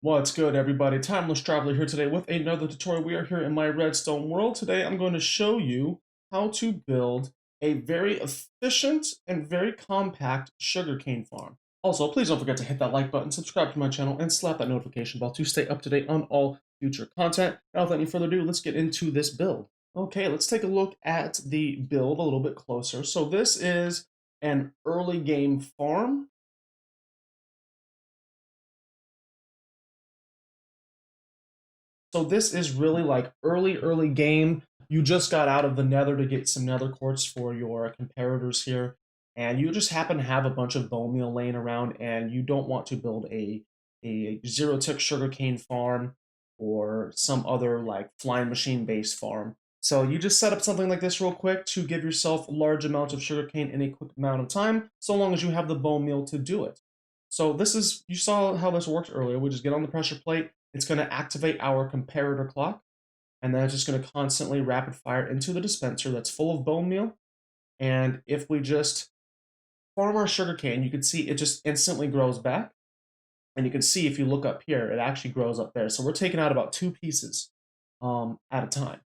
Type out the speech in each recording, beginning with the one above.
What's good, everybody? Timeless Traveler here today with another tutorial. We are here in my Redstone world. Today I'm going to show you how to build a very efficient and very compact sugarcane farm. Also, please don't forget to hit that like button, subscribe to my channel, and slap that notification bell to stay up to date on all future content. Now, without any further ado, let's get into this build. Okay, let's take a look at the build a little bit closer. So this is an early game farm. So this is really like early game. You just got out of the nether to get some nether quartz for your comparators here, and you just happen to have a bunch of bone meal laying around, and you don't want to build a zero tick sugarcane farm or some other like flying machine based farm. So you just set up something like this real quick to give yourself large amounts of sugarcane in a quick amount of time, so long as you have the bone meal to do it. So this is, you saw how this worked earlier. We just get on the pressure plate, it's going to activate our comparator clock, and then it's just going to constantly rapid fire into the dispenser that's full of bone meal. And if we just farm our sugarcane, you can see it just instantly grows back. And you can see if you look up here, it actually grows up there. So we're taking out about 2 pieces at a time.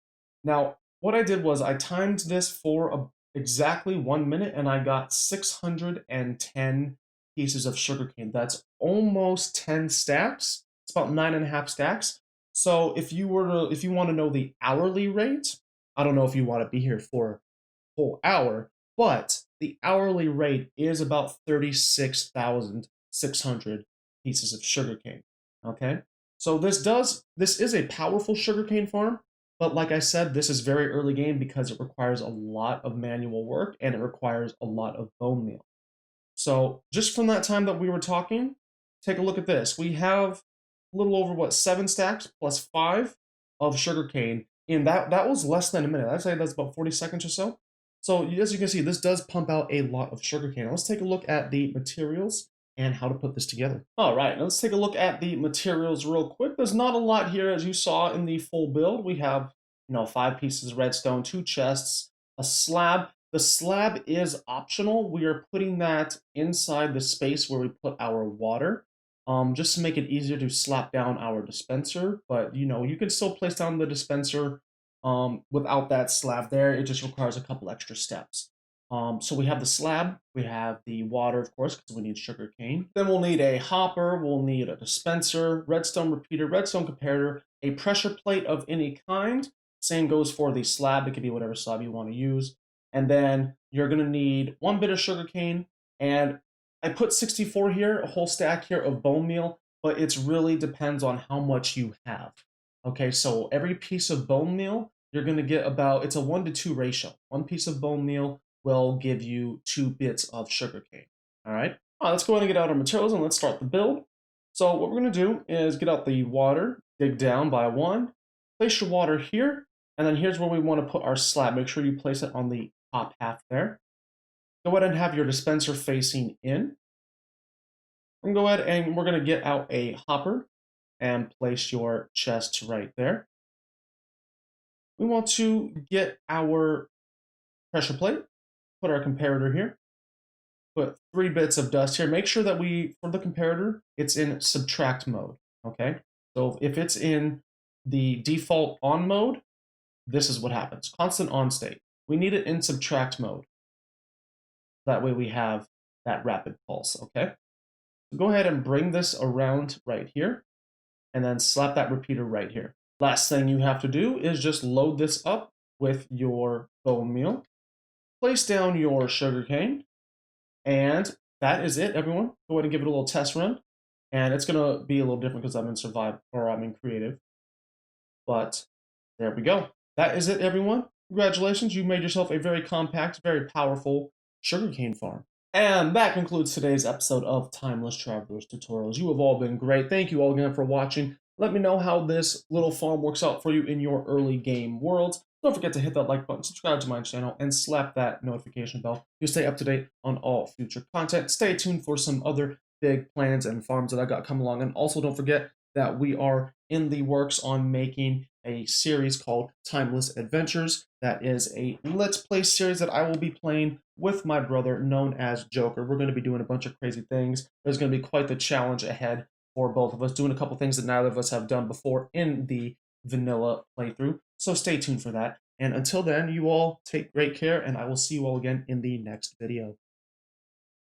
Now, what I did was I timed this for exactly 1 minute, and I got 610 pieces of sugarcane. That's almost 10 stacks. It's about 9.5 stacks. So if you want to know the hourly rate, I don't know if you want to be here for a whole hour, but the hourly rate is about 36,600 pieces of sugarcane. Okay, so this is a powerful sugarcane farm, but like I said, this is very early game because it requires a lot of manual work and it requires a lot of bone meal. So just from that time that we were talking, take a look at this. We have a little over what, 7 stacks plus 5 of sugarcane, and that was less than a minute. I'd say that's about 40 seconds or so. So as you can see, this does pump out a lot of sugarcane. Let's take a look at the materials and how to put this together. All right, let's take a look at the materials real quick. There's not a lot here, as you saw in the full build. We have, 5 pieces of redstone, 2 chests, a slab. The slab is optional. We are putting that inside the space where we put our water, just to make it easier to slap down our dispenser. But you can still place down the dispenser without that slab there. It just requires a couple extra steps. So we have the slab, we have the water, of course, because we need sugar cane. Then we'll need a hopper, we'll need a dispenser, redstone repeater, redstone comparator, a pressure plate of any kind. Same goes for the slab. It could be whatever slab you want to use. And then you're going to need 1 bit of sugar cane, and I put 64 here, a whole stack here of bone meal, but it really depends on how much you have. Okay, so every piece of bone meal, you're going to get about, it's a 1 to 2 ratio. 1 piece of bone meal will give you 2 bits of sugar cane. All right, let's go ahead and get out our materials and let's start the build. So what we're going to do is get out the water, dig down by 1, place your water here, and then here's where we want to put our slab. Make sure you place it on the top half there. Go ahead and have your dispenser facing in. And go ahead and we're going to get out a hopper and place your chest right there. We want to get our pressure plate, put our comparator here, put 3 bits of dust here. Make sure that for the comparator, it's in subtract mode, okay? So if it's in the default on mode, this is what happens, constant on state. We need it in subtract mode. That way we have that rapid pulse, okay? So go ahead and bring this around right here, and then slap that repeater right here. Last thing you have to do is just load this up with your bone meal, place down your sugar cane, and that is it, everyone. Go ahead and give it a little test run, and it's gonna be a little different because I'm in survival, or I'm in creative, but there we go. That is it, everyone. Congratulations, you made yourself a very compact, very powerful sugarcane farm. And that concludes today's episode of Timeless Travelers Tutorials. You have all been great. Thank you all again for watching. Let me know how this little farm works out for you in your early game worlds. Don't forget to hit that like button, subscribe to my channel, and slap that notification bell to stay up to date on all future content. Stay tuned for some other big plans and farms that I got coming along. And also don't forget that we are in the works on making a series called Timeless Adventures. That is a Let's Play series that I will be playing with my brother known as Joker. We're going to be doing a bunch of crazy things. There's going to be quite the challenge ahead for both of us, doing a couple things that neither of us have done before in the vanilla playthrough. So stay tuned for that. And until then, you all take great care, and I will see you all again in the next video.